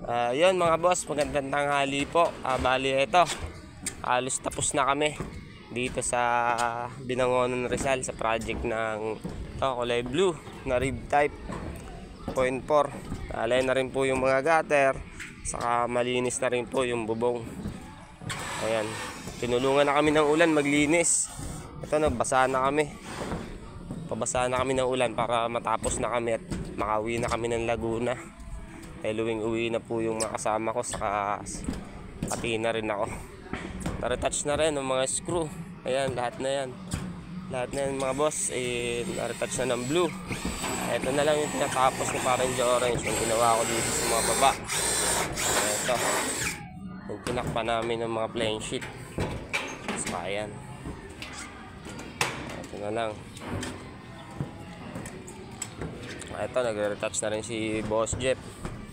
Yun mga boss, magandang tanghali po. Bali ito, halos tapos na kami dito sa Binangonan, Rizal sa project ng kulay blue na rib type 0.4. Alay na rin po yung mga gutter, saka malinis na rin po yung bubong. Ayan, tinulungan na kami ng ulan maglinis. Ito, nagbasa na kami. Pabasa na kami ng ulan para matapos na kami at makauwi na kami ng Laguna. Uwi na po yung mga kasama ko, saka pati na rin ako. Na-retouch na rin ng mga screw. Ayan, lahat na yan. Lahat na yan mga boss, na-retouch na ng blue. Ito na lang yung tinatapos ni parang orange yung ginawa ko dito sa mga baba. Ito, yung tinakpa namin ng mga plain sheet. Saka ayan. Ito na lang. Ito, nagre-retouch na rin si Boss Jeff.